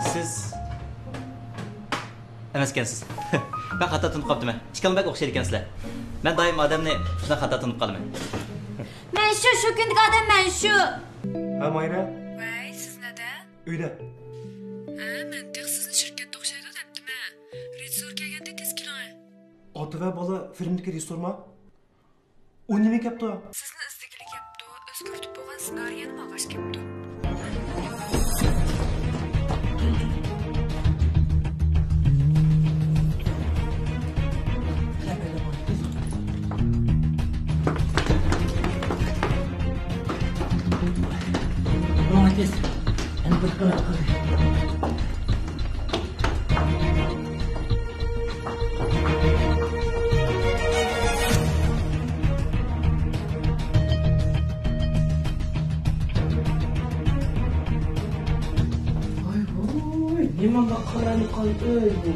Siz emas ekansiz. Ben xato tunib qolibman. Chiqilmak o'xshaydi ekansizlar. Men doim odamni shunday xato tunib qolaman. Men shu kundagi odam men shu. Ha Mayra? Voy, siz nada? Uyda. Ha, men tek sizni shirkatda o'xshaydi debdimi? Rejissor kelganda tez keling. Ota va bola filmdagi rejissormi? U nima kapti? Sizni izdigilik yapti, o'zgartib bo'lgan ssenariyni ma'qash kapti. Romantis. Endi bir qilib Nimaga qarab qoldi bu?